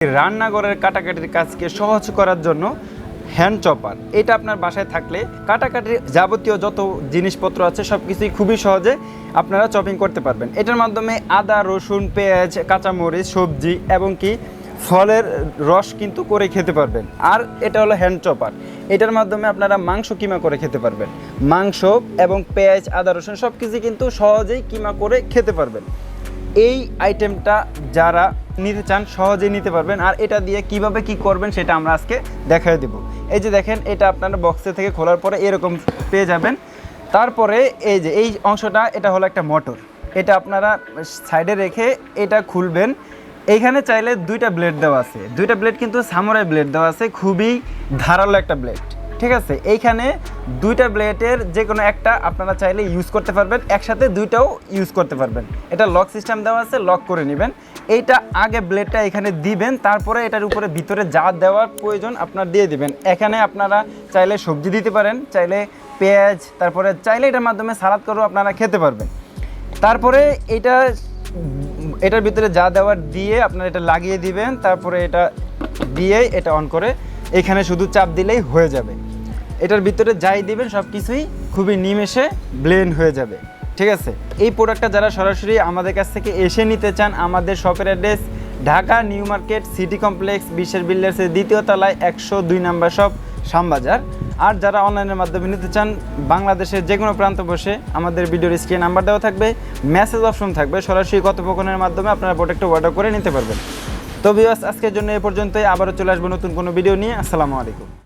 রান্নাঘরের কাটাকাটির কাজকে সহজ করার জন্য হ্যান্ড চপার এটা আপনার বাসায় থাকলে কাটাকাটির যাবতীয় যত জিনিসপত্র আছে সব কিছুই খুবই সহজে আপনারা চপিং করতে পারবেন। এটার মাধ্যমে আদা, রসুন, পেঁয়াজ, কাঁচামরিচ, সবজি এবং কি ফলের রস কিন্তু করে খেতে পারবেন। আর এটা হলো হ্যান্ড চপার, এটার মাধ্যমে আপনারা মাংস কিমা করে খেতে পারবেন। মাংস এবং পেঁয়াজ, আদা, রসুন সব কিছু কিন্তু সহজেই কিমা করে খেতে পারবেন। এই আইটেমটা যারা নিতে চান সহজেই নিতে পারবেন। আর এটা দিয়ে কিভাবে কি করবেন সেটা আমরা আজকে দেখাই দেব। এই যে দেখেন, এটা আপনারা বক্সে থেকে খোলার পরে এরকম পেয়ে যাবেন। তারপরে এই যে এই অংশটা, এটা হলো একটা মোটর। এটা আপনারা সাইডে রেখে এটা খুলবেন। এইখানে চাইলে দুইটা ব্লেড দেওয়া আছে, দুইটা ব্লেড কিন্তু সামুরাই ব্লেড দেওয়া আছে, খুবই ধারালো একটা ব্লেড। ঠিক আছে, এইখানে দুইটা ব্লেডের যে কোনো একটা আপনারা চাইলে ইউজ করতে পারবেন, একসাথে দুইটাও ইউজ করতে পারবেন। এটা লক সিস্টেম দেওয়া আছে, লক করে নেবেন। এইটা আগে ব্লেডটা এখানে দিবেন, তারপরে এটার উপরে ভিতরে যা দেওয়ার প্রয়োজন আপনার দিয়ে দিবেন। এখানে আপনারা চাইলে সবজি দিতে পারেন, চাইলে পেঁয়াজ, তারপরে চাইলে এটার মাধ্যমে সালাদ করেও আপনারা খেতে পারবেন। তারপরে এটার ভিতরে যা দেওয়ার দিয়ে আপনারা এটা লাগিয়ে দিবেন, তারপরে এটা দিয়ে এটা অন করে এখানে শুধু চাপ দিলেই হয়ে যাবে। এটার ভিতরে যাই দিবেন সব কিছুই খুবই নিমেষে ব্লেন্ড হয়ে যাবে। ঠিক আছে, এই প্রোডাক্টটা যারা সরাসরি আমাদের কাছ থেকে এসে নিতে চান, আমাদের শপের address Dhaka new market city complex বিশ্বের বিল্ডার্সের 2য় তলায় 102 নম্বর শপ, শ্যামবাজার। আর যারা অনলাইনের মাধ্যমে নিতে চান, বাংলাদেশের যে কোনো প্রান্ত বসে আমাদের ভিডিওর স্ক্রিনে নাম্বার দেওয়া থাকবে, মেসেজ অপশন থাকবে, সরাসরি কথোপকথনের মাধ্যমে আপনারা প্রোডাক্টটা অর্ডার করে নিতে পারবেন। তো ভিউয়ার্স, আজকের জন্য এ পর্যন্তই। আবারও চলে আসবো নতুন কোনো ভিডিও নিয়ে। আসসালামু আলাইকুম।